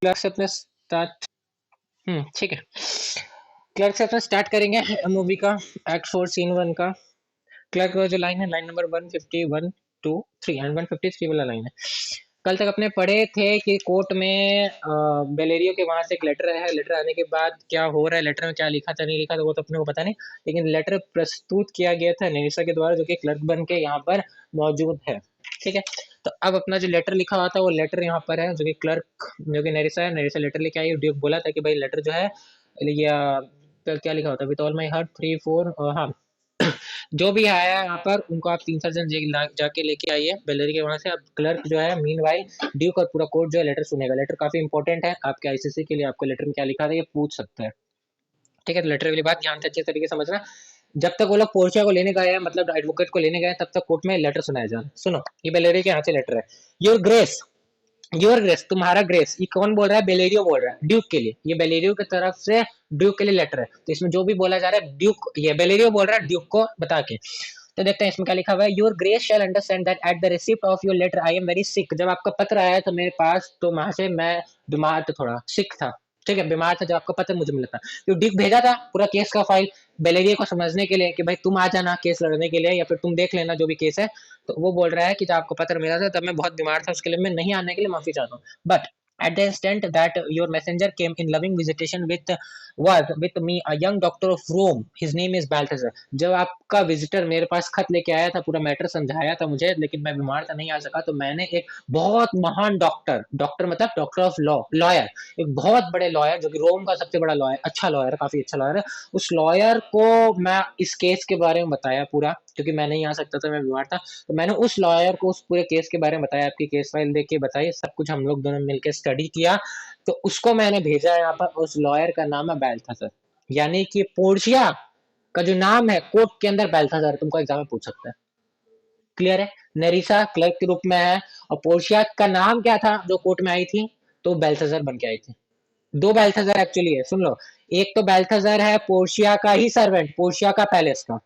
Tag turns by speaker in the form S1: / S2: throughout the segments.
S1: Clerk से अपने start. ठीक है। क्लर्क से अपना स्टार्ट करेंगे मूवी का एक्ट 4 सीन 1 का। क्लर्क का जो लाइन है, लाइन नंबर 151 टू 3 एंड 153 वाला लाइन है। कल तक अपने पढ़े थे कि कोर्ट में बेलेरियो के वहां से एक लेटर है, लेटर आने के बाद क्या हो रहा है, लेटर में क्या लिखा था नहीं लिखा था वो तो अपने को पता नहीं, लेकिन लेटर प्रस्तुत किया गया था नेरिसा के द्वारा, जो कि क्लर्क बन के यहाँ पर मौजूद है। ठीक है। तो अब अपना जो लेटर लिखा हुआ था वो लेटर यहाँ पर है, जो कि क्लर्क जो कि नेरिसा है, नेरिसा लेटर लेके आई। ड्यूक बोला था कि भाई लेटर जो है या क्या लिखा होता है, विद ऑल माई हार्ट 3 4, हाँ जो भी आया यहाँ पर उनको आप 3 सर्जन जाके लेके आइए बेलरी के वहां से। अब क्लर्क जो है मीनवाइल ड्यूक और पूरा कोर्ट जो है लेटर सुनेगा। लेटर काफी इंपॉर्टेंट है आपके आईसीसी के लिए, आपको लेटर में क्या लिखा था ये पूछ सकता है। ठीक है। तो लेटर वाली बात ध्यान से अच्छे तरीके से समझना। जब तक वो लोग पोर्चिया को लेने गए हैं, मतलब एडवोकेट को लेने गए हैं, तब तक कोर्ट में लेटर सुनाया जा। सुनो, ये बेलेरी के यहाँ से लेटर है। योर ग्रेस, योर ग्रेस, तुम्हारा ग्रेस, ये कौन बोल रहा है? बेलेरियो बोल रहा है ड्यूक के लिए। ये बेलेरियो की तरफ से ड्यूक के लिए लेटर है। तो इसमें जो भी बोला जा रहा है ड्यूक, ये बेलेरियो बोल रहा है ड्यूक को बता के। तो देखते हैं इसमें क्या लिखा हुआ है। Your grace shall understand that at the receipt of your letter I am very sick. जब आपका पत्र आया था मेरे पास तो वहां से मैं बीमार था, थोड़ा सिक था। ठीक है, बीमार था जब आपका पत्र मुझे मिला था। तो डिक भेजा था पूरा केस का फाइल बेलेरिया को समझने के लिए कि भाई तुम आ जाना केस लड़ने के लिए, या फिर तुम देख लेना जो भी केस है। तो वो बोल रहा है कि जब आपको पत्र मिला था तब मैं बहुत बीमार था, उसके लिए मैं नहीं आने के लिए माफी चाहता हूँ। But at the instant that your messenger came in loving visitation with me a young doctor of Rome, his name is Balthazar। जब आपका विजिटर मेरे पास खत लेके आया था, पूरा मैटर समझाया था मुझे, लेकिन मैं बीमार था नहीं आ सका, तो मैंने एक बहुत महान डॉक्टर, डॉक्टर मतलब डॉक्टर ऑफ लॉ, लॉयर, एक बहुत बड़े लॉयर जो कि रोम का सबसे बड़ा लॉयर, अच्छा लॉयर, काफी अच्छा लॉयर है, उस लॉयर को मैं इस केस के बारे में बताया पूरा, क्योंकि मैं नहीं आ सकता था, मैं बीमार था। तो मैंने उस लॉयर को उस पूरे केस के बारे में बताया, आपकी केस फाइल देख के बताई, सब कुछ हम लोग दोनों मिलकर स्टडी किया। तो उसको मैंने भेजा यहाँ पर। उस लॉयर का नाम है बैल्थासर, यानी कि पोर्शिया का जो नाम है कोर्ट के अंदर बैल्थासर, तुमको एग्जाम में पूछ सकता है। क्लियर है? नेरिसा क्लर्क के रूप में है, और पोर्शिया का नाम क्या था जो कोर्ट में आई थी? तो बैल्थासर बन के आई थी। दो बैल्थासर एक्चुअली है, सुन लो। एक तो बैल्थासर है पोर्शिया का ही सर्वेंट, पोर्शिया का पैलेस का।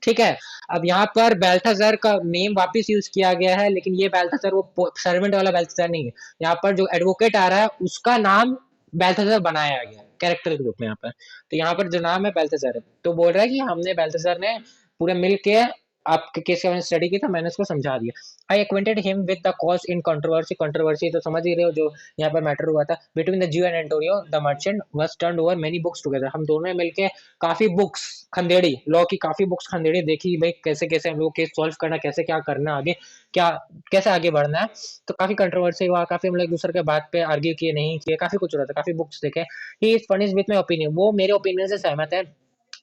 S1: ठीक है। अब यहाँ पर बैल्थासर का नेम वापस यूज किया गया है, लेकिन ये बैल्थासर वो सर्वेंट वाला बैल्थासर नहीं है। यहाँ पर जो एडवोकेट आ रहा है उसका नाम बैल्थासर बनाया गया है कैरेक्टर के रूप में यहाँ पर। तो यहाँ पर जो नाम है बैल्थासर है, तो बोल रहा है कि हमने बैल्थासर ने पूरे मिल के आपके केस का मैंने स्टडी की था, मैंने उसको समझा दिया। I acquainted him with the cause in controversy, controversy तो समझ ही रहे हो जो यहाँ पर मैटर हुआ था बिटवीन द ज्यू and Antonio the merchant was turned over many books together. हम दोनों ने मिलके काफी बुक्स खंदेड़ी, लॉ की काफी बुक्स खंदेड़ी, देखी भाई कैसे कैसे हम लोग केस सॉल्व करना, कैसे क्या करना आगे, क्या कैसे आगे बढ़ना है। तो काफी कंट्रोवर्सी हुआ, काफी हम लोग एक दूसरे के बात पे आर्ग्यू किए नहीं किए, काफी कुछ हो रहा था, काफी बुक्स देखे। He is furnished with my opinion, वो मेरे ओपिनियन से सहमत है।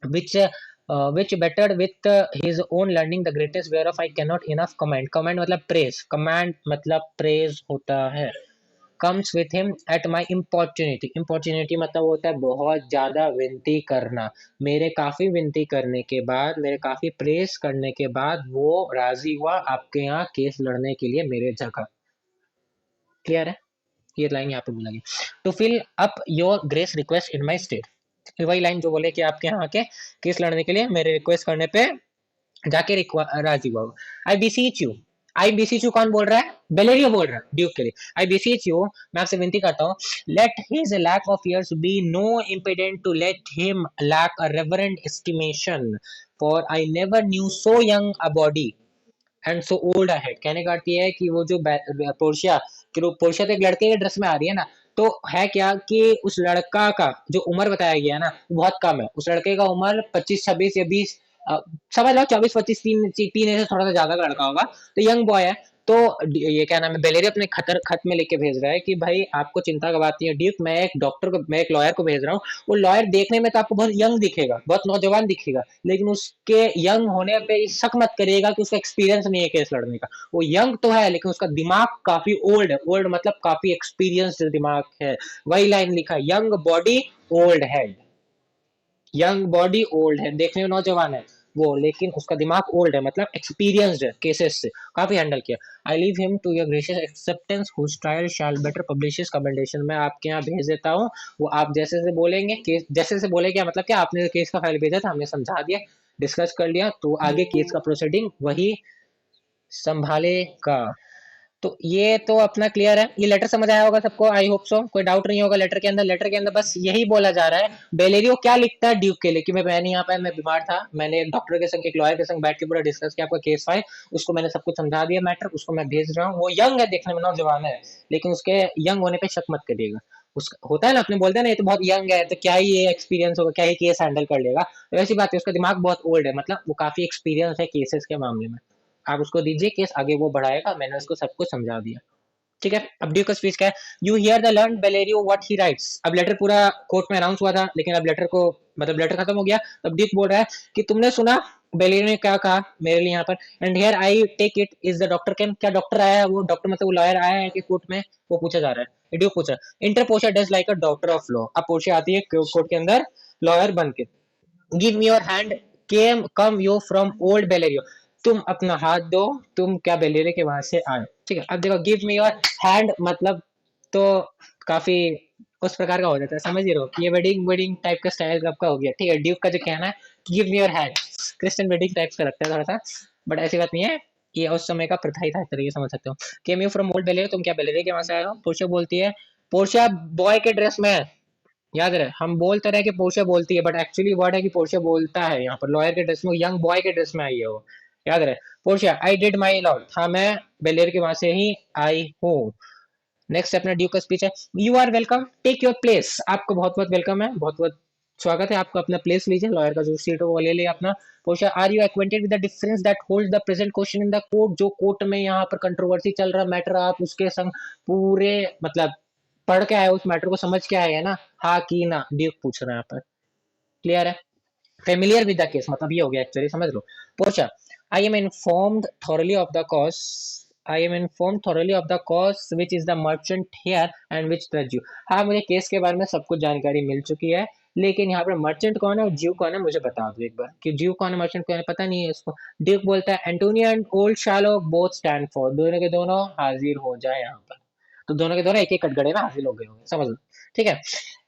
S1: which which bettered with his own learning the greatest whereof I cannot enough comment। comment मतलब praise, command मतलब praise होता है। comes with him at my importunity, importunity मतलब होता है बहुत ज्यादा विनती करना। मेरे काफी विनती करने के बाद, मेरे काफी प्रेस करने के बाद वो राजी हुआ आपके यहाँ केस लड़ने के लिए मेरे जगह। क्लियर है? ये लाइन यहाँ पे बोला गया। To fill up your grace request in my state, वही लाइन जो बोले कि आपके यहाँ के केस लड़ने के लिए मेरे रिक्वेस्ट करने पे जाके राजी हुआ। आई बीसीच यू, आई बीसीच यू कौन बोल रहा है? बेलेरियो बोल रहा है ड्यूक के लिए। आई बीसीच यू, मैं आपसे विनती करता हूँ, let his lack of years be no impediment to let him lack a reverend estimation, for I never knew so young a body and so old a head. कहने का अर्थ ये है कि वो जो पोर्शिया पोर्शिया तो एक लड़के के ड्रेस में आ रही है ना, तो है क्या कि उस लड़का का जो उम्र बताया गया है ना वो बहुत कम है। उस लड़के का उम्र 25 26 या 20, समझ लो 24 25, तीन तीन से थोड़ा सा ज्यादा का लड़का होगा, तो यंग बॉय है। तो ये क्या नाम है, बेलेरिया अपने खतर खत में लिख के भेज रहा है कि भाई आपको चिंता का बात नहीं है ड्यूक, मैं एक डॉक्टर को, मैं एक लॉयर को भेज रहा हूँ। वो लॉयर देखने में तो आपको बहुत यंग दिखेगा, बहुत नौजवान दिखेगा, लेकिन उसके यंग होने पे शक मत करिएगा कि उसका एक्सपीरियंस नहीं है केस लड़ने का। वो यंग तो है लेकिन उसका दिमाग काफी ओल्ड है, ओल्ड मतलब काफी एक्सपीरियंस्ड दिमाग है। वही लाइन लिखा, young body old head, young body old है, देखने में नौजवान है वो, लेकिन उसका दिमाग ओल्ड है, मतलब एक्सपीरियंस्ड है, केसेस से काफी हैंडल किया। I leave him to your gracious acceptance whose trial shall better publish his commendation, मैं आपके यहाँ भेज देता हूँ। वो आप जैसे से बोलेंगे, केस जैसे से बोले क्या मतलब क्या, आपने केस का फाइल भेजा था, हमने समझा दिया, डिस्कस कर लिया, तो आगे केस का प्रोसीडिंग वही संभालेगा। तो ये तो अपना क्लियर है, ये लेटर समझ आया होगा सबको, आई होप सो, कोई डाउट नहीं होगा लेटर के अंदर। लेटर के अंदर बस यही बोला जा रहा है बेलेरियो क्या लिखता है ड्यूक के लिए कि मैं नहीं आ पाया, मैं बीमार था, मैंने एक डॉक्टर के संग एक लॉयर के संग बैठ के पूरा डिस्कस किया आपका केस फाइल, उसको मैंने सब कुछ समझा दिया मैटर, उसको मैं भेज रहा हूँ। वो यंग है, देखने में नौजवान है, लेकिन उसके यंग होने पे शक मत करिएगा। उसका होता है ना, अपने बोलते हैं ना ये तो बहुत यंग है तो क्या ही ये एक्सपीरियंस होगा, क्या ही केस हैंडल कर लेगा, तो ऐसी बात है, उसका दिमाग बहुत ओल्ड है, मतलब वो काफी एक्सपीरियंस है केसेस के मामले में। आप उसको दीजिए केस, आगे वो बढ़ाएगा, मैंने उसको सब कुछ समझा दिया। ठीक है, अब ड्यूक का स्पीच क्या है, you here the learn Bellario what he rights. अब लेटर पूरा कोर्ट में अनाउंस हुआ था, लेकिन अब लेटर को मतलब लेटर खत्म हो गया, तब ड्यूक बोल रहा है कि तुमने सुना बेलेरियो ने क्या कहा मेरे लिए यहाँ पर, and here I take it is the doctor can, क्या डॉक्टर आया है, वो डॉक्टर मतलब वो लॉयर आया है कि कोर्ट में, वो पूछा जा रहा है, ड्यूक पूछ रहा है। Inter Portia does like a doctor of law, अब पोर्शिया आती है कोर्ट के अंदर लॉयर बन के, give me your hand, came come you from old Bellario, तुम अपना हाथ दो, तुम क्या बेलेरियो के वहां से आए। ठीक है, अब देखो गिव मी योर हैंड मतलब तो काफी उस प्रकार का हो जाता है, समझ ही रहो कि ये वेडिंग वेडिंग टाइप का स्टाइल आपका हो गया। ठीक है, ड्यूक का जो कहना है give me your hand, Christian wedding type का लगता है थोड़ा सा, बट ऐसी बात नहीं है, ये उस समय का प्रथा ही था, इस तरीके से समझ सकते हो। Came you from old Bellario, तुम क्या बेलेरियो के वहां से आए हो। पोर्शिया बोलती है, पोर्शिया बॉय के ड्रेस में है, याद रहे हम बोल तो रहे कि पोर्शिया बोलती है, बट एक्चुअली वर्ड है कि पोर्शिया बोलता है, यहाँ पर लॉयर के ड्रेस में, यंग बॉय के ड्रेस में आई है वो, याद रहे। Portia I did my lord, हाँ मैं बेलेर के वहां से ही आई हूँ। नेक्स्ट अपना ड्यूक का स्पीच है, you are welcome take your place, आपको बहुत बहुत वेलकम है, बहुत बहुत स्वागत है, आपको अपना प्लेस लीजिए, लॉयर का जो सीट है वो ले ले अपना। Portia are you acquainted with the difference that hold the present question in the court, जो कोर्ट में यहाँ पर कंट्रोवर्सी चल रहा मैटर, आप उसके संग पूरे मतलब पढ़ के आए, उस मैटर को समझ के आए है ना, हाँ की ना, ड्यूक पूछ रहा है यहाँ पर, क्लियर है। फेमिलियर विद द केस मतलब ये हो गया एक्चुअली, समझ लो। Portia, I am informed thoroughly of the cause, I am inform thoroughly of the cause which is the merchant here and which the Jew, हाँ मुझे केस के बारे में सब कुछ जानकारी मिल चुकी है, लेकिन यहाँ पर मर्चेंट कौन है और ज्यू कौन है मुझे बता दो एक बार, कि ज्यू कौन है मर्चेंट कौन है पता नहीं है इसको। ड्यूक बोलता है Antonio and old Sherlock both stand for, दोनों के दोनों हाजिर हो जाए यहाँ पर, तो दोनों के दोनों एक एक कटघरे में हाजिर हो गए होंगे, समझ लो। ठीक है,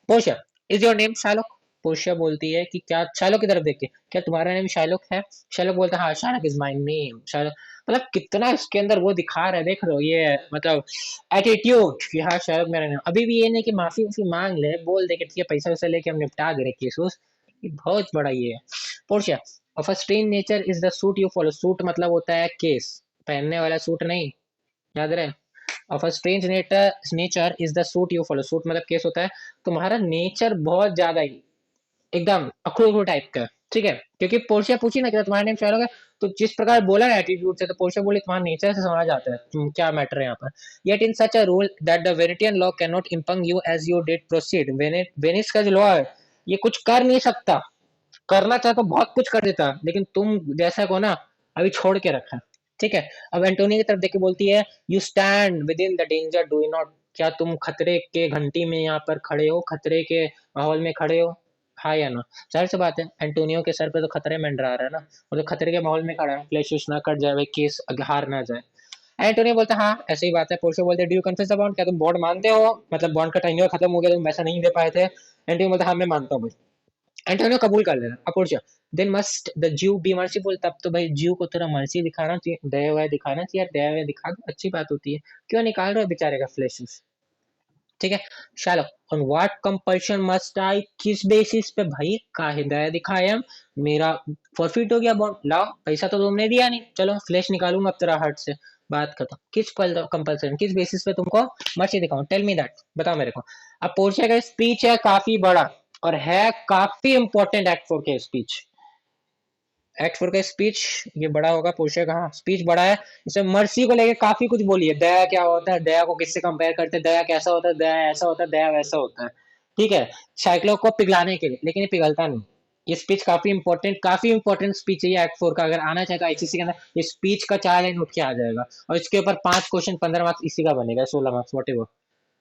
S1: Portia, is your name Sherlock, Portia बोलती है कि क्या, शार्लोक की तरफ देख के, क्या तुम्हारा नेम शार्लोक है। शार्लोक बोलता है हाँ Sherlock is my name, Sherlock मतलब कितना इसके अंदर वो दिखा रहा है, देख रहे हो ये मतलब एटीट्यूड कि हाँ शार्लोक मेरा नेम, अभी भी ये नहीं कि माफी उफी मांग ले, बोल दे कि ठीक है पैसा वैसा लेके हम निपटा दे रहे केस उस, ये बहुत बड़ा ये है। Portia, of a strange nature is the suit you follow, suit मतलब होता है केस, पहनने वाला सूट नहीं, याद रहे। Of a strange nature is the suit you follow, suit मतलब केस होता है, तुम्हारा नेचर बहुत ज्यादा ही एकदम अखड़ू टाइप का है, ठीक है, क्योंकि पोर्शिया पूछी ना कि तुम्हारा नेम शायद होगा, तो जिस प्रकार बोला है एटीट्यूड से, तो पोर्शिया बोली तुम्हारा नेचर से समझ आता है तुम क्या मैटर है यहाँ पर। Yet in such a rule that the Venetian law can not impugn you as you did proceed, Venice का जो लॉ है ये कुछ कर नहीं सकता, करना चाहे तो बहुत कुछ कर देता, लेकिन तुम जैसा को ना अभी छोड़ के रखा। ठीक है, अब एंटोनी की तरफ देख के बोलती है, you stand with in the danger do not, क्या तुम खतरे के घंटी में यहाँ पर खड़े हो, खतरे के माहौल में खड़े हो, हाँ या ना। जाहिर सी बात है एंटोनियो के सर पे तो खतरे मंडरा रहा है ना, वो तो खतरे के माहौल में खड़ा है, फ्लैश ना कट जाए भाई, केस हार ना जाए। एंटोनियो बोलता है हाँ ऐसी ही बात है। पोर्शिया बोलते, do you confess the bond, क्या तुम बॉन्ड मानते हो, मतलब बॉन्ड का टाइम खत्म हो गया, तुम वैसा नहीं दे पाए थे। एंटोनियो बोलता हाँ मैं मानता हूँ। एंटोनियो कबूल कर लेना। अब पूछो, देन मस्ट द ज्यू बी मर्सीफुल, तब तो भाई ज्यू को थोड़ा मर्सी दिखाना चाहिए, दया वया दिखाना चाहिए, दया वया दिखा दो अच्छी बात होती है, क्यों निकाल रहे हो बेचारे का फ्लैश। ठीक है, चलो, on what compulsion must I, किस बेसिस पे भाई का हिदायत दिखाया हम, मेरा फॉरफिट हो गया बॉन्ड, लाओ पैसा तो तुमने दिया नहीं, चलो फ्लैश निकालूंगा अब तेरा हार्ट से, बात खत्म। किस कंपल्सन, किस बेसिस पे तुमको मर्सी दिखाऊं, टेल मी दैट, बताओ मेरे को। अब पोर्शिया का स्पीच है काफी बड़ा और है काफी इंपॉर्टेंट एक्ट फोर के स्पीच, एक्ट फोर का स्पीच ये बड़ा होगा, पोर्शिया का हाँ स्पीच बड़ा है, इसमें मर्सी को लेके काफी कुछ बोली है, दया क्या होता है, दया को किससे कंपेयर करते हैं, दया कैसा होता है, दया ऐसा होता है, दया वैसा होता है। ठीक है, साइक्लो को पिघलाने के लिए, लेकिन ये पिघलता नहीं। ये स्पीच काफी इंपॉर्टेंट स्पीच है ये एक्ट फोर का, अगर आना चाहे तो आईसीसी के अंदर ये स्पीच का 4 लाइन उठ के आ जाएगा, और इसके ऊपर 5 क्वेश्चन 15 मार्क्स इसी का बनेगा, 16 मार्क्स वट,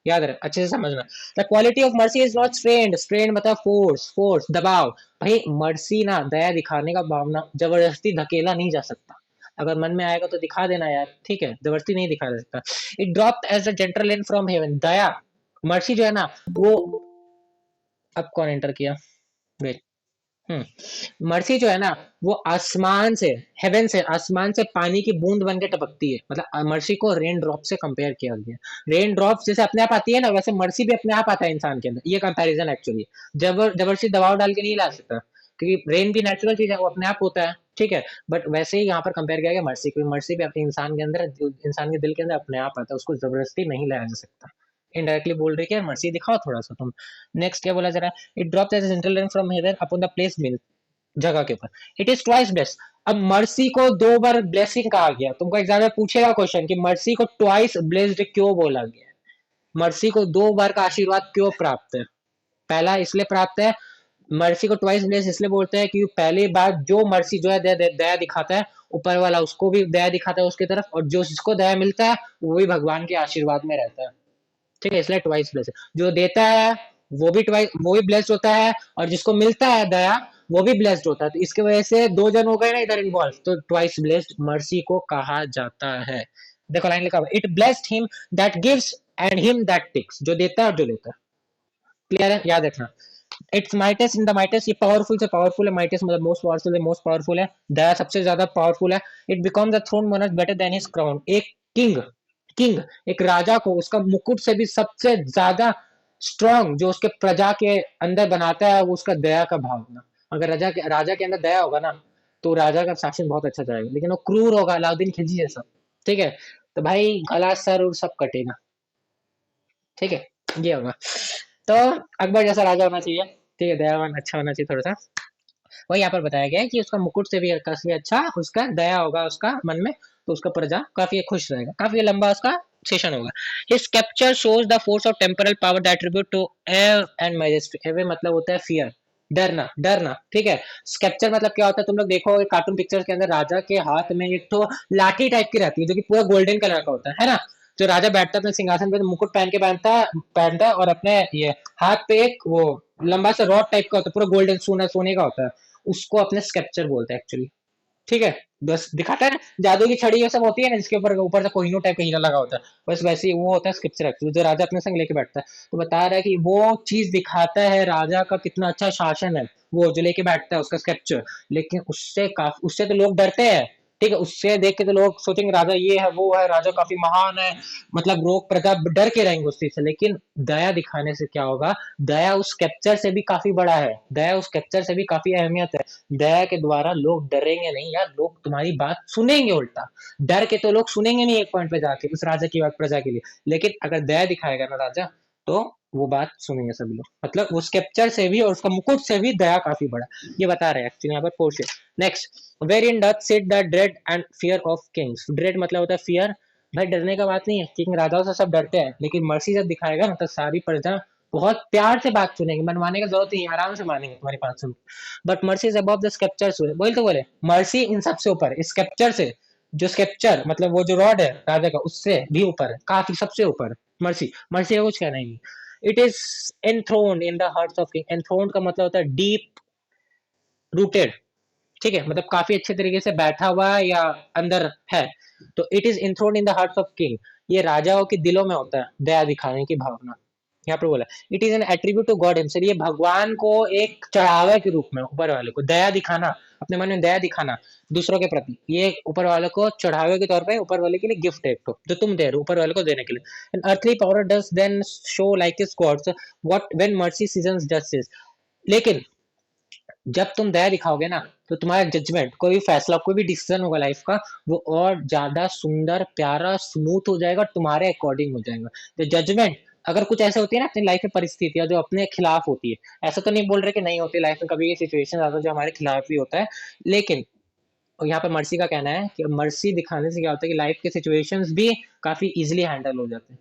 S1: याद रहे अच्छे से समझना। The quality of mercy is not strained, strained मतलब फोर्स, फोर्स दबाव, भाई मर्सी ना दया दिखाने का भावना, जबरदस्ती धकेला नहीं जा सकता, अगर मन में आएगा तो दिखा देना यार, ठीक है, जबरदस्ती नहीं दिखा जा सकता। It dropped as a gentle rain from heaven, दया मर्सी जो है ना वो, अब कौन एंटर किया, वेट, मर्सी जो है ना, वो आसमान से, हेवन से, आसमान से पानी की बूंद बन के टपकती है। मतलब मर्सी को रेन ड्रॉप से कंपेयर किया गया। रेन ड्रॉप जैसे अपने आप आती है ना, वैसे मर्सी भी अपने आप आता है इंसान के अंदर। ये कंपैरिजन एक्चुअली जबरदस्ती दबाव डाल के नहीं ला सकता, क्योंकि रेन भी नेचुरल चीज है, वो अपने आप होता है। ठीक है, बट वैसे ही यहाँ पर कंपेयर किया गया मर्सी को। मर्सी भी अपने इंसान के अंदर, इंसान के दिल के अंदर अपने आप आता है, उसको जबरदस्ती नहीं लाया जा सकता। इनडायरेक्टली बोल रहे कि यार मर्सी दिखाओ थोड़ा सा तुम। नेक्स्ट क्या बोला जरा, it drops as central rain from heaven upon the place जगह के ऊपर। It is twice blessed. अब मर्सी को दो बार ब्लेसिंग कहा गया। तुमको एग्जाम में पूछेगा क्वेश्चन कि मर्सी को ट्वाइस ब्लेस्ड क्यों बोला गया, मर्सी को दो बार का आशीर्वाद क्यों प्राप्त है। पहला इसलिए प्राप्त है, मर्सी को ट्वाइस ब्लेस्ड इसलिए बोलते हैं क्योंकि पहली बार जो मर्सी जो है दया दिखाता है, ऊपर वाला उसको भी दया दिखाता है उसकी तरफ, और जो जिसको दया मिलता है वो भी भगवान के आशीर्वाद में रहता है। ठीक है, इसलिए ट्वाइस ब्लेस्ड। जो देता है वो भी ब्लेस्ड होता है, और जिसको मिलता है दया वो भी ब्लेस्ड होता है। तो इसकी वजह से दो जन हो गए ना इधर इन्वॉल्व, तो ट्वाइस ब्लेस्ड मर्सी को कहा जाता है। देखो लाइन लिखा हुआ, it blessed him that gives and him that takes. जो देता है और जो लेता है। क्लियर है, याद रखना। It's mightiest in the mightiest, ये पावरफुल से पावरफुल है। माइटेस्ट मतलब मोस्ट पावरफुल है, मोस्ट पावरफुल है। दया सबसे ज्यादा पावरफुल है। It becomes the throne monarch better than his crown. एक किंग, किंग एक राजा को उसका मुकुट से भी सबसे ज्यादा स्ट्रांग जो उसके प्रजा के अंदर बनाता है, वो उसका दया का भावना। अगर राजा के अंदर दया होगा ना, तो राजा का शासन बहुत अच्छा जाएगा। लेकिन वो क्रूर होगा, अलाउद्दीन खिलजी जैसा। ठीक है, तो भाई गला सर और सब कटेगा। ठीक है, ये होगा। तो अकबर जैसा राजा होना चाहिए। ठीक है, दयावान अच्छा होना चाहिए थोड़ा सा। वही यहाँ पर बताया गया है कि उसका मुकुट से भी काफी अच्छा उसका दया होगा उसका मन में, तो उसका प्रजा काफी खुश रहेगा। काफी लंबा उसका सेशन होगा। His capture shows the force of temporal power that attribute to awe and majesty. Awe मतलब होता है फियर, डरना, डरना। ठीक है, स्केप्चर मतलब क्या होता है, तुम लोग देखो कार्टून पिक्चर्स के अंदर राजा के हाथ में एक तो लाठी टाइप की रहती है, जो कि पूरा गोल्डन कलर का होता है ना। जो राजा बैठता है अपने सिंहासन पे, तो मुकुट पहन के पहनता है, और अपने ये हाथ पे एक वो लंबा सा रॉड टाइप का होता है, पूरा गोल्डन सोना सोने का होता है। उसको अपने स्केप्चर बोलते हैं एक्चुअली। ठीक है, बस दिखाता है ना, जादू की छड़ी ये सब होती है ना, जिसके ऊपर ऊपर से कोहिनूर टाइप का हीरा लगा होता है, बस वैसे ही वो होता है स्क्रिप्चर एक्चुअली, जो राजा अपने संग लेके बैठता है। तो बता रहा है कि वो चीज दिखाता है राजा का कितना अच्छा शासन है, वो जो लेके बैठता है उसका स्क्रिप्चर। लेकिन उससे तो लोग डरते हैं। ठीक है, उससे देख के तो लोग सोचेंगे राजा ये है वो है, राजा काफी महान है, मतलब लोग प्रजा डर के रहेंगे उस चीज से। लेकिन दया दिखाने से क्या होगा, दया उस कैप्चर से भी काफी बड़ा है, दया उस कैप्चर से भी काफी अहमियत है। दया के द्वारा लोग डरेंगे नहीं यार, लोग तुम्हारी बात सुनेंगे उल्टा। डर के तो लोग सुनेंगे नहीं एक पॉइंट पे जाके उस राजा की बात प्रजा के लिए। लेकिन अगर दया दिखाएगा ना राजा, तो वो बात सुनेंगे सभी लोग। मतलब उस कैप्चर से भी और उसका मुकुट से भी दया काफी बड़ा। ये बता रहे हैं एक्चुअली यहाँ पर portion. Next, where in doth sit the dread and fear of kings. Dread मतलब होता है फियर। भाई डरने का बात नहीं है, किंग राजाओं से सब डरते हैं, लेकिन मर्सी जब दिखाएगा ना, तो सारी प्रजा बहुत प्यार से बात सुनेंगे, मनवाने की जरूरत नहीं है, आराम से मानेंगे तुम्हारी बात सुन। But mercy is above the scriptures. बोल तो बोले मर्सी इन सबसे ऊपर, स्क्रिप्चर से। जो स्क्रिप्चर मतलब वो जो रॉड है राजा का, उससे भी ऊपर है, काफी सबसे ऊपर। मर्सी, मर्सी का कुछ कहना ही नहीं। It is enthroned in the hearts of king. Enthroned का मतलब होता है डीप रूटेड। ठीक है, मतलब काफी अच्छे तरीके से बैठा हुआ है या अंदर है। तो it is enthroned in the hearts of king. ये राजाओं के दिलों में होता है दया दिखाने की भावना। यहाँ पर बोला it is an attribute to God himself. ये भगवान को एक चढ़ावे के रूप में, ऊपर वाले को दया दिखाना, अपने मन में दया दिखाना दूसरों के प्रति, ये ऊपर वाले को चढ़ावे के तौर पे, ऊपर वाले के लिए गिफ्ट है एक तो, जो तुम दे रहे हो ऊपर वाले को देने के लिए। An earthly power does then show like is God's what when mercy seasons justice. लेकिन जब तुम दया दिखाओगे ना, तो तुम्हारा जजमेंट, कोई भी फैसला, कोई भी डिसीजन होगा लाइफ का, वो और ज्यादा सुंदर, प्यारा, स्मूथ हो जाएगा, तुम्हारे अकॉर्डिंग हो जाएगा। तो जजमेंट अगर कुछ ऐसे होती है ना अपनी लाइफ में परिस्थितियां जो अपने खिलाफ होती है, ऐसा तो नहीं बोल रहे कि नहीं होती लाइफ में, कभी ये सिचुएशन आता है जो हमारे खिलाफ भी होता है। लेकिन यहाँ पे मर्सी का कहना है कि मर्सी दिखाने से क्या होता है कि लाइफ के सिचुएशंस भी काफी इजिली हैंडल हो जाते हैं।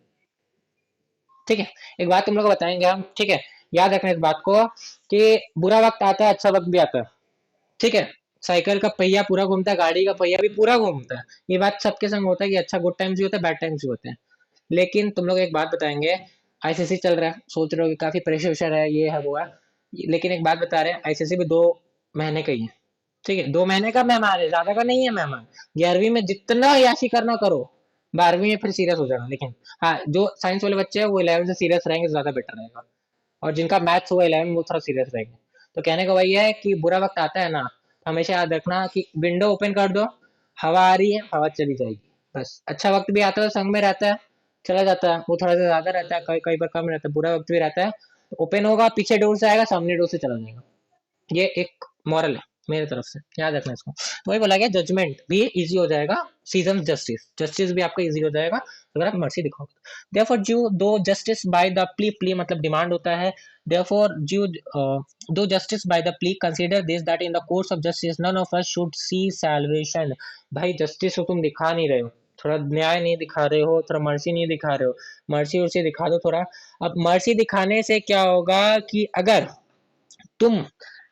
S1: ठीक है, एक बात तुम लोग को बताएंगे हम। ठीक है, याद रखना इस बात को कि बुरा वक्त आता है, अच्छा वक्त भी आता है। ठीक है, साइकिल का पहिया पूरा घूमता है, गाड़ी का पहिया भी पूरा घूमता है। ये बात सबके संग होता है कि अच्छा गुड टाइम्स भी होता है, बैड टाइम्स भी होते हैं। लेकिन तुम लोग एक बात बताएंगे, आईसीसी चल रहा है, सोच रहे हो कि काफी प्रेशर वेशर है, ये है वो है। लेकिन एक बात बता रहे हैं, आईसीसी भी 2 महीने का ही है। ठीक है, 2 महीने का मेहमान है, ज्यादा का नहीं है मेहमान। 11वीं में जितना याशी करना करो, 12वीं में फिर सीरियस हो जाना। लेकिन हाँ, जो साइंस वाले बच्चे हैं वो 11 से सीरियस रहेंगे तो ज्यादा बेटर रहेगा। और जिनका मैथ्स हुआ 11 में, वो थोड़ा सीरियस रहेंगे। तो कहने का वही है कि बुरा वक्त आता है ना, हमेशा याद रखना कि विंडो ओपन कर दो, हवा आ रही है, हवा चली जाएगी, बस। अच्छा वक्त भी आता है तो संग में रहता है, चला जाता है, वो थोड़ा सा ज्यादा रहता है, कई कई बार कम रहता है, बुरा वक्त भी रहता है, तो ओपन होगा, पीछे डोर से आएगा, सामने डोर से चला जाएगा। ये एक मॉरल है मेरी तरफ से, याद रखना इसको। तो वही बोला गया, जजमेंट भी इजी हो जाएगा, सीजन जस्टिस, जस्टिस भी आपका इजी हो जाएगा अगर आप मर्सी दिखाओगे। Therefore due do justice by the plea मतलब डिमांड होता है। Therefore due do justice by the plea consider this that in the course of justice none of us should see salvation. भाई justice को तुम दिखा नहीं रहे हो, थोड़ा न्याय नहीं दिखा रहे हो, थोड़ा मर्सी नहीं दिखा रहे हो, मर्सी उर्सी दिखा दो थोड़ा। अब मर्सी दिखाने से क्या होगा कि अगर तुम,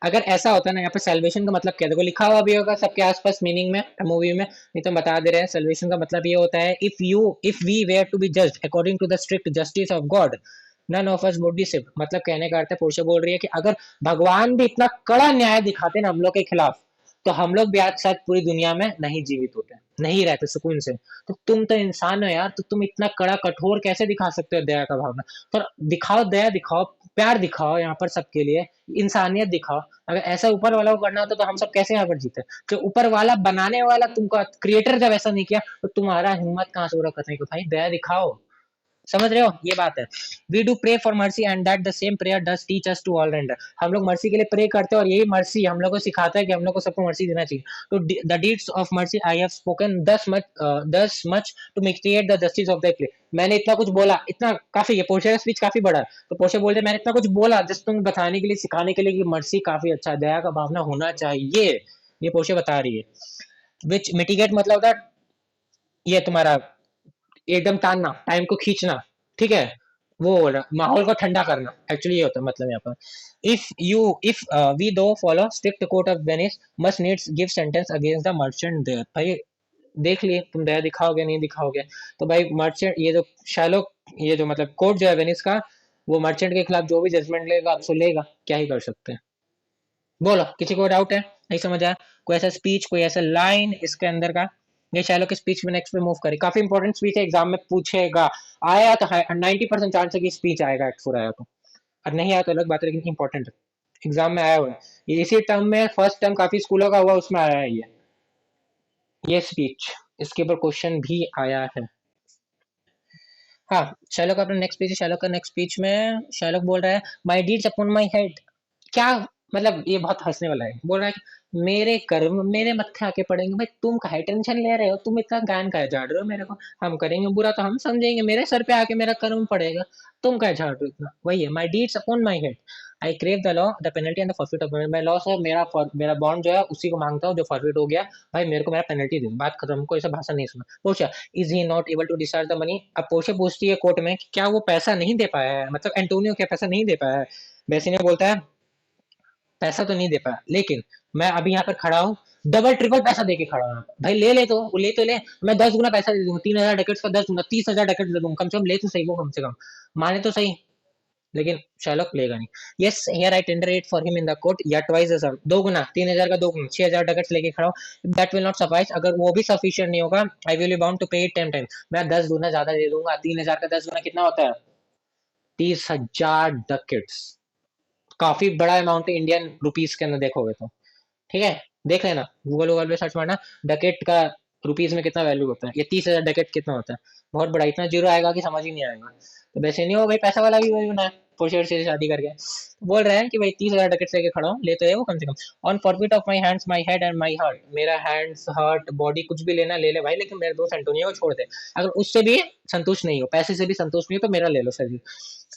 S1: अगर ऐसा होता है ना, यहाँ पे सेल्वेशन का मतलब क्या, देखो लिखा हुआ भी होगा सबके आसपास मीनिंग में मूवी में, नहीं तो बता दे रहे हैं। सेल्वेशन का मतलब ये होता है, if we were to be judged according to the strict justice of God none of us would be saved. मतलब कहने का अर्थ है, पोर्शा बोल रही है कि अगर भगवान भी इतना कड़ा न्याय दिखाते ना हम लोग के खिलाफ, तो हम लोग भी आज शायद पूरी दुनिया में नहीं जीवित होते, नहीं रहते सुकून से। तो तुम तो इंसान हो यार, तो तुम इतना कड़ा कठोर कैसे दिखा सकते हो दया का भावना। तो दिखाओ, दया दिखाओ, प्यार दिखाओ यहाँ पर सबके लिए, इंसानियत दिखाओ। अगर ऐसा ऊपर वाला को करना होता तो हम सब कैसे यहाँ पर जीते। तो ऊपर वाला बनाने वाला तुमको, क्रिएटर जब ऐसा नहीं किया तो तुम्हारा हिम्मत कहाँ से हो रहा करने को, भाई दया दिखाओ। समझ रहे हो, ये बात है। We do pray for mercy and that the same prayer does teach us to all render. हम लोग मर्सी के लिए प्रे करते हैं और यही मर्सी हम लोग को सिखाता है कि हम लोग को सबको मर्सी देना चाहिए। तो the deeds of mercy I have spoken thus much to mitigate the justice of the play. मैंने इतना कुछ बोला, इतना काफी है, पोर्शे का स्पीच काफी बड़ा है, तो पोर्शे बोलते मैंने इतना कुछ बोला जस्ट तुम बताने के लिए, सिखाने के लिए कि मर्सी काफी अच्छा है, दया का भावना होना चाहिए, ये पोर्शे बता रही है। विच मिटिगेट मतलब होता है ये तुम्हारा एकदम तानना, टाइम को खींचना, ठीक है, वो हो रहा माहौल को ठंडा करना, एक्चुअली ये होता है मतलब यहाँ पर। If we do follow strict court of Venice must needs give sentence against the merchant there. भाई देख लिए तुम दया दिखाओगे नहीं दिखाओगे, तो भाई मर्चेंट, ये जो शैलोक, ये जो मतलब कोर्ट जो है वेनिस का, वो मर्चेंट के खिलाफ जो भी जजमेंट लेगा आपसे लेगा, क्या ही कर सकते हैं। बोलो किसी को डाउट है, नहीं समझ आया, कोई ऐसा स्पीच, कोई ऐसा लाइन इसके अंदर का। ये शैलो की स्पीच में नेक्स्ट पे मूव करें, काफी इंपॉर्टेंट स्पीच है, एग्जाम में पूछेगा, आया तो 90% चांस है कि स्पीच आएगा एक्ट फोर आया तो, और नहीं आया तो अलग बात है, लेकिन इंपॉर्टेंट है, एग्जाम में आया हुआ है ये, इसी टर्म में फर्स्ट टर्म काफी स्कूलों का हुआ उसमें आया है ये स्पीच, इसके ऊपर क्वेश्चन भी आया है। हाँ, शैलोक का अपना नेक्स्ट स्पीच है, शैलोक का नेक्स्ट स्पीच में शैलोक बोल रहा है, my deeds upon my head. क्या मतलब, ये बहुत हंसने वाला है, बोल रहा है कि मेरे कर्म मेरे मत्थे आके पड़ेंगे। भाई तुम काहे टेंशन ले रहे हो, तुम इतना गान काहे झाड़ रहे हो मेरे को, हम करेंगे बुरा तो हम समझेंगे, मेरे सर पे आके मेरा कर्म पड़ेगा, तुम काहे झाड़ रहे हो इतना। वही है, my deeds upon my head, I crave the law the penalty and the forfeit of मैं लॉ से मेरा बॉन्ड जो है उसी को मांगता हूँ जो फॉरफिट हो गया। भाई मेरे को मेरा पेनल्टी दे, बात खत्म, हमको ऐसा भाषण नहीं सुना। पूछा, is he not able to discharge the money. अब पोर्शे पूछती है कोर्ट में कि क्या वो पैसा नहीं दे पाया है, मतलब एंटोनियो क्या पैसा नहीं दे पाया है। बेसिनियो बोलता है पैसा तो नहीं दे पाया, लेकिन मैं अभी यहाँ पर खड़ा हूँ, डबल ट्रिपल पैसा दे के खड़ा हूँ। भाई ले ले, तो वो ले तो ले, मैं 10 गुना पैसा दे दूंगा, 3,000 डकेट्स का 10 गुना, 30,000 डकेट्स दे दूंगा, कम से कम ले तो सही वो, कम से कम माने तो सही। लेकिन शैलोक लेगा नहीं। Yes here I tender it for him in the court, या ट्वाइस द सम, 2 गुना, 3,000 का 2 गुना, 6,000 डकेट्स लेके खड़ा हूँ। दैट विल नॉट सफाइस, अगर वो भी सफिशियंट नहीं होगा, I will be bound to pay it 10 time, मैं 10 गुना ज्यादा दे दूंगा। 3,000 का 10 गुना कितना होता है, 30,000 डकेट्स, काफी बड़ा अमाउंट है इंडियन रुपीज के अंदर देखोगे तो, ठीक है। देख लेना, गूगल वूगल पे सर्च मारना डकेट का रुपीज में कितना वैल्यू होता है, ये 30,000 डकेट कितना होता है, बहुत बड़ा, इतना जीरो आएगा कि समझ ही नहीं आएगा। तो वैसे नहीं हो भाई, पैसा वाला भी वही बना है, पोर्शे से शादी करके, तो बोल रहे हैं कि भाई 30,000 डकेट लेके खड़ा हूँ, ले तो है वो कम से कम। On forfeit of my hands my head and my heart, मेरा हैंड्स हार्ट बॉडी कुछ भी लेना ले ले भाई, लेकिन मेरे दोस्त एंटोनियो को छोड़ दे। अगर उससे भी संतुष्ट नहीं हो, पैसे से भी संतुष्ट नहीं हो, तो मेरा ले लो sir.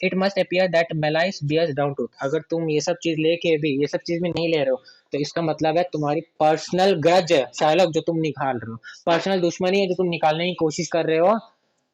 S1: It must appear that malice bears down to, अगर तुम ये सब चीज लेके भी ये सब चीज भी नहीं ले रहे हो, तो इसका मतलब है तुम्हारी पर्सनल ग्रज है शायलॉक जो तुम निकाल रहे हो, पर्सनल दुश्मनी है जो तुम निकालने की कोशिश कर रहे हो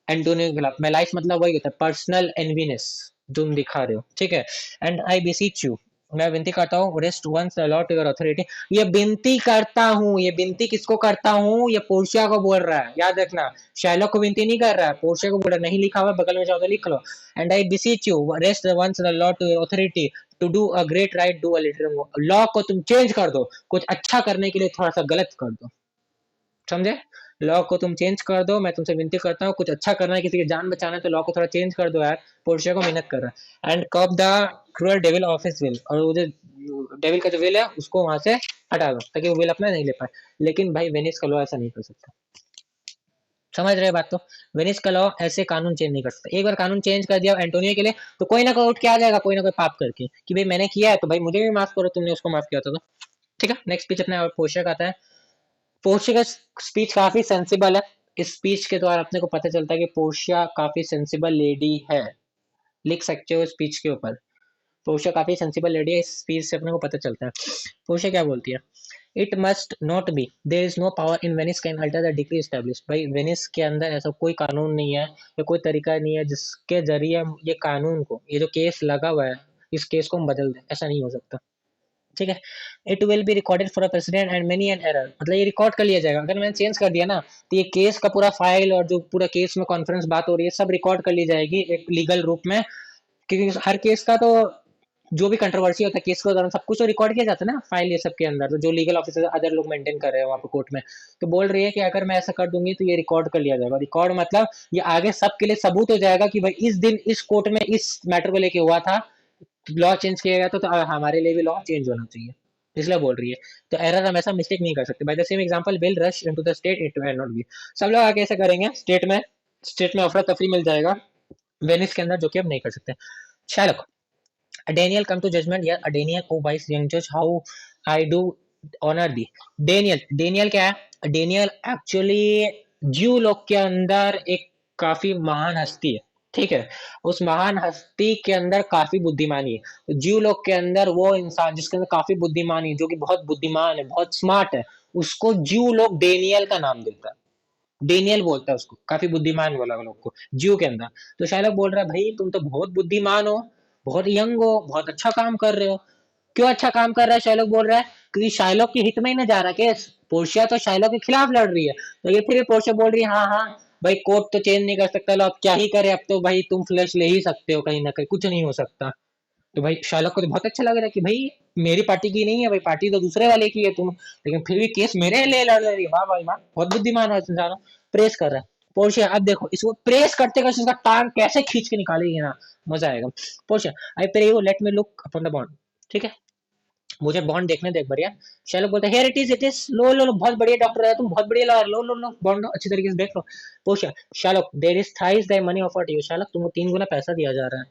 S1: एंटोनियो के खिलाफ। मेलाइस मतलब वही होता है, पर्सनल एनवीनेस तुम दिखा रहे हो, ठीक है। एंड आई बेसीच यू, मैं विनती करता हूँ, wrest once allot your authority. ये विनती करता हूँ, ये विनती किसको करता हूँ, ये पोर्शिया को बोल रहा है, याद रखना। शैलोक को विनती नहीं कर रहा है, पोर्शिया को बोल रहा है, नहीं लिखा हुआ बगल में जाओ तो लिख लो। And I beseech you wrest once allot your authority to do a great right do a little, law को तुम चेंज कर दो, कुछ अच्छा करने के लिए थोड़ा सा गलत कर दो, समझे। लॉ को तुम चेंज कर दो, मैं तुमसे विनती करता हूँ, कुछ अच्छा करना है, किसी की जान बचाना है, तो लॉ को थोड़ा चेंज कर दो यार, पोर्शिया को मेहनत कर रहा है। एंड कब the cruel devil of his will, और वो जो डेविल का जो विल है उसको वहां से हटा दो ताकि वो विल अपना नहीं ले पाए। लेकिन भाई वेनिस का लॉ ऐसा नहीं कर सकता। समझ रहे हो बात? तो वेनिस का लॉ ऐसे कानून चेंज नहीं कर सकता। एक बार कानून चेंज कर दिया एंटोनियो के लिए तो कोई ना कोई उठ के आ जाएगा, कोई ना कोई पाप करके कि भाई मैंने किया है तो भाई मुझे भी माफ करो, तुमने उसको माफ किया था तो। ठीक है, नेक्स्ट स्पीच अपने पोर्शिया का आता है। पोर्शिया का स्पीच काफी सेंसिबल है। इस स्पीच के द्वारा अपने को पता चलता है कि पोर्शिया काफी सेंसिबल लेडी है। लिख सकते हो स्पीच के ऊपर, पोर्शिया काफी सेंसिबल लेडी है। इस स्पीच से अपने को पता चलता है। पोर्शिया क्या बोलती है? It must not be, there is no power in Venice can alter the decree establish. भाई वेनिस के अंदर ऐसा कोई कानून नहीं है या कोई तरीका नहीं है जिसके जरिए हम ये कानून को, ये जो केस लगा हुआ है, इस केस को हम बदल दें। ऐसा नहीं हो सकता। ठीक है, it will be recorded for a president and many an error, मतलब ये रिकॉर्ड कर लिया जाएगा। अगर मैंने चेंज कर दिया ना तो ये केस का पूरा फाइल और जो पूरा केस में कॉन्फ्रेंस बात हो रही है सब रिकॉर्ड कर ली जाएगी एक लीगल रूप में। क्योंकि हर केस का तो जो भी कंट्रोवर्सी होता है केस के दौरान सब कुछ तो रिकॉर्ड किया जाता है ना फाइल ये सब के अंदर, तो जो लीगल ऑफिसर अदर लोग मेंटेन कर रहे हैं वहाँ पे कोर्ट में। तो बोल रही है कि अगर मैं ऐसा कर दूंगी तो ये रिकॉर्ड कर लिया जाएगा। रिकॉर्ड मतलब ये आगे सबके लिए सबूत हो जाएगा कि भाई इस दिन इस कोर्ट में इस मैटर को लेके हुआ था, लॉ चेंज किया गया तो हमारे लिए भी लॉ चेंज होना चाहिए। इसलिए बोल रही है। तो एरर हम ऐसा मिस्टेक नहीं कर सकते। By the same example will rush into the state it will not be. सब लोग आगे ऐसा करेंगे स्टेट में अफरा तफरी मिल जाएगा वेनिस के अंदर, जो कि हम नहीं कर सकते। Shylock, Daniel come to judgment, yeah, Daniel, oh wise young judge, how I do honor thee। Daniel क्या है? Daniel एक्चुअली ज्यू लोग के अंदर एक काफी महान हस्ती है। ठीक है, उस महान हस्ती के अंदर काफी बुद्धिमानी है। ज्यू लोग के अंदर वो इंसान जिसके अंदर काफी बुद्धिमानी है, जो कि बहुत बुद्धिमान है, बहुत स्मार्ट है, उसको ज्यू लोग डेनियल का नाम देता है। डेनियल बोलता है उसको, काफी बुद्धिमान बोला लोग को ज्यू के अंदर। तो शायलॉक बोल रहा है भाई तुम तो बहुत बुद्धिमान हो, बहुत यंग हो, बहुत अच्छा काम कर रहे हो। क्यों अच्छा काम कर रहा है शाइलॉक बोल रहा है? क्योंकि शाइलॉक के हित में ही ना जा रहा केस। पोर्शिया तो शाइलॉक के खिलाफ लड़ रही है, तो ये फिर पोर्शिया बोल रही है हाँ हाँ भाई कोर्ट तो चेंज नहीं कर सकता, लो अब क्या ही करे, अब तो भाई तुम फ्लैश ले ही सकते हो, कहीं ना कहीं कुछ नहीं हो सकता। तो भाई शार्लक को तो बहुत अच्छा लग रहा है कि भाई मेरी पार्टी की नहीं है भाई, पार्टी तो दूसरे वाले की है तुम, लेकिन फिर भी केस मेरे लिए लड़ रही है। वाह भाई वाह, बहुत बुद्धिमान है इंसान। प्रेस कर रहा है पोर्शिया। अब देखो इसको प्रेस करते करते इसका टांग कैसे खींच के निकालेगी ना, मजा आएगा। Portia, I pray you let me look upon the bond. ठीक है, मुझे बॉन्ड देखने दे एक बढ़िया। शार्लक बोलता है हियर इट इज, लो लो लो, बहुत बढ़िया डॉक्टर है तुम, बहुत बढ़िया लॉयर, लो लो लो बॉन्ड अच्छी तरीके से देख लो। Portia, Shylock there is thrice the money offered you. Shylock तुमको 3 गुना पैसा दिया जा रहा है,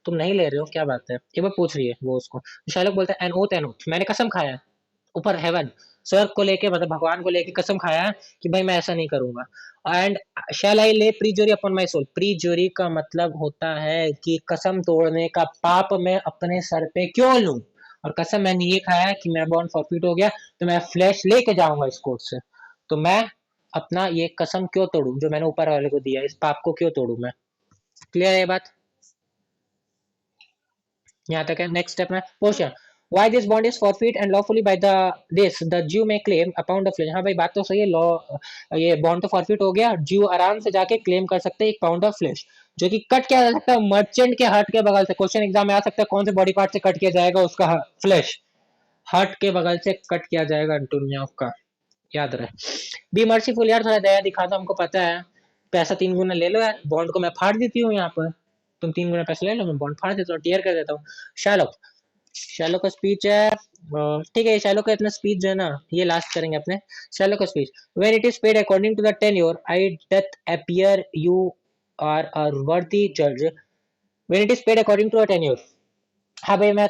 S1: तुम नहीं ले रहे हो, क्या बात है? एक बार पूछ रही है वो उसको। शाहरुख बोलता है एन ओथ, मैंने कसम खाया है ऊपर हेवन, स्वर्ग को लेके, मतलब भगवान को लेके कसम खाया है कि भाई मैं ऐसा नहीं करूंगा। एंड शैल आई ले प्रीजोरी अपॉन माई सोल। प्रीजोरी का मतलब होता है कि कसम तोड़ने का पाप मैं अपने सर पे क्यों लूं, और कसम मैंने ये खाया है कि मेरा बॉन्ड फॉरफिट हो गया तो मैं फ्लैश लेके जाऊंगा इस कोर्ट से, तो मैं अपना ये कसम क्यों तोड़ू जो मैंने ऊपर वाले को दिया, इस पाप को क्यों तोड़ू मैं। क्लियर है ये बात? यहाँ तक है। नेक्स्ट स्टेप में question, why this bond is forfeit and lawfully by the this the Jew में claim a pound of flesh. हाँ भाई बात तो सही है, लॉ ये बॉन्ड तो फॉरफिट हो गया, ज्यू आराम से जाके क्लेम कर सकते हैं 1 पाउंड ऑफ फ्लेश, जो कि कट किया जा सकता है मर्चेंट के हर्ट के बगल से। क्वेश्चन एग्जाम में आ सकता है कौन से बॉडी पार्ट से कट किया जाएगा उसका फ्लेश, हर्ट के बगल से कट किया जाएगा एंटोनियो का, याद रहे। बी मर्सीफुल, यार थोड़ा दया दिखा दो, हमको पता है पैसा 3 गुना ले लो यार, बॉन्ड को मैं फाड़ देती हूँ यहाँ पर, तुम 3 गुना पैसा ले लो, मैं बॉन्ड फाड़ देता हूँ, टीयर कर देता हूँ। शार्लक, शैलो का स्पीच है ठीक है, शैलो का इतना स्पीच जो है ना ये लास्ट करेंगे अपने। शैलो का speech, when it is paid according to the tenure I doth appear you are a worthy जज। When it is paid according to a tenure, हाँ भाई मैं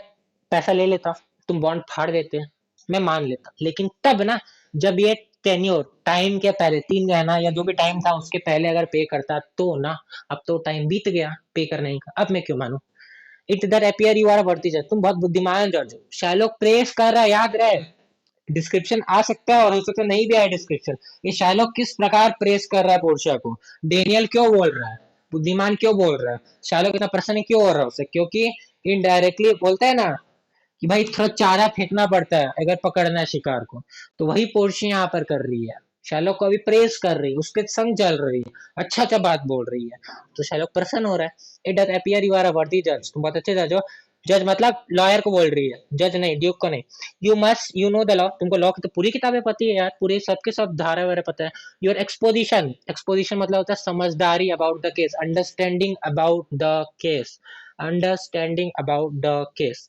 S1: पैसा ले लेता, तुम बॉन्ड फाड़ देते, मैं मान लेता, लेकिन तब ना जब ये टेन्योर टाइम के पहले 3 महीना या जो भी टाइम था उसके पहले अगर पे करता तो ना। अब तो टाइम बीत गया पे करने का, अब मैं क्यों मानू। It that appear you are worthy जज, तुम बहुत बुद्धिमान जज हो। शैलोक प्रेस कर रहा है, याद रहे डिस्क्रिप्शन आ सकता है और हो सकता है नहीं भी आए डिस्क्रिप्शन। ये शैलोक किस प्रकार प्रेस कर रहा है पोर्शिया को, डेनियल क्यों बोल रहा है, बुद्धिमान क्यों बोल रहा है, शैलोक इतना प्रसन्न क्यों हो रहा है उससे, क्योंकि इनडायरेक्टली बोलता है ना कि भाई थोड़ा चारा फेंकना पड़ता है अगर पकड़ना है शिकार को, तो वही पोर्शिया यहाँ पर कर रही है। शैलोक को अभी प्रेस कर रही है, उसके संग चल रही है, अच्छा अच्छा बात बोल रही है, तो शैलोक प्रसन्न हो रहा है। It does appear you are a worthy जज, तुम बहुत अच्छे जज हो। जज मतलब लॉयर को बोल रही है, जज नहीं, ड्यूक को नहीं। यू नो द लॉ, तुमको लॉ की तो पूरी किताबें पता है यार, पूरे सबके सब धारा वारा पता है। योर एक्सपोजिशन, एक्सपोजिशन मतलब होता है समझदारी about the case, understanding about the case, understanding about the case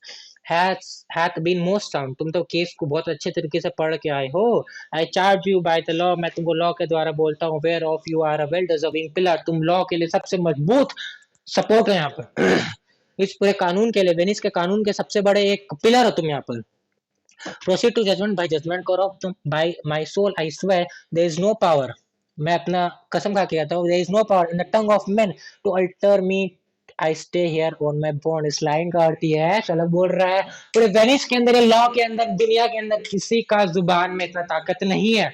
S1: hath been most sound। तुम तो केस को बहुत अच्छे तरीके से पढ़ के आए हो। I charge you by the law, मैं तुमको लॉ के द्वारा बोलता हूँ, whereof you are a well deserving pillar, तुम लॉ के लिए सबसे मजबूत सपोर्ट है यहाँ पर। इस पूरे कानून के लिए, वेनिस के कानून के सबसे बड़े एक पिलर हो तुम यहाँ पर। Proceed to judgment, by judgment करो तुम, by my soul I swear there is no power, मैं अपना कसम खा के कहता हूँ, there is no power in the tongue of man to alter me, I stay here on my bond. इस लाइन का अर्थ ये है, चलो बोल रहा है पूरे वेनिस के अंदर, लॉ के अंदर, दुनिया के अंदर किसी का जुबान में इतना ताकत नहीं है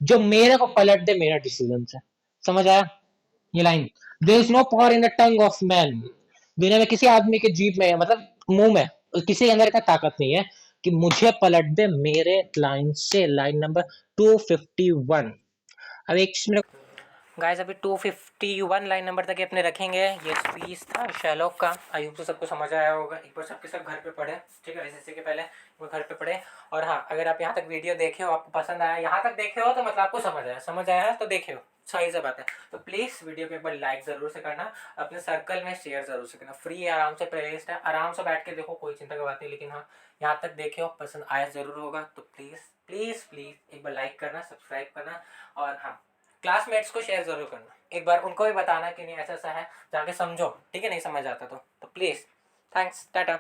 S1: जो मेरे को पलट दे मेरा डिसीजन से। समझ आया ये line? There is no power in the tongue of man, दुनिया में किसी आदमी के जीभ में, मतलब मुंह में, किसी के अंदर इतना ताकत नहीं है कि मुझे पलट दे मेरे लाइन से। Line number 251। अब एक मिनट गाइस, अभी 251 लाइन नंबर तक अपने रखेंगे। ये स्पीच था शेरलॉक का, आई होप तो सबको समझ आया होगा। एक बार सबके सब घर पे पढ़े, ठीक है, एसएससी के पहले वो घर पे पढ़े। और हाँ, अगर आप यहाँ तक वीडियो देखे हो, आपको पसंद आया, यहाँ तक देखे हो तो मतलब आपको समझ आया है तो देखे हो, सही से बात है। तो प्लीज़ वीडियो को एक बार लाइक ज़रूर से करना, अपने सर्कल में शेयर ज़रूर से करना। फ्री है, आराम से प्लेलिस्ट है, आराम से बैठ के देखो, कोई चिंता की बात नहीं। लेकिन हाँ, यहाँ तक देखे हो, पसंद आया ज़रूर होगा तो प्लीज़ प्लीज़ प्लीज़ एक बार लाइक करना, सब्सक्राइब करना। और हाँ, क्लासमेट्स को शेयर जरूर करना, एक बार उनको भी बताना कि नहीं ऐसा ऐसा है, जाके समझो, ठीक है, नहीं समझ आता तो प्लीज़। थैंक्स, टाटा।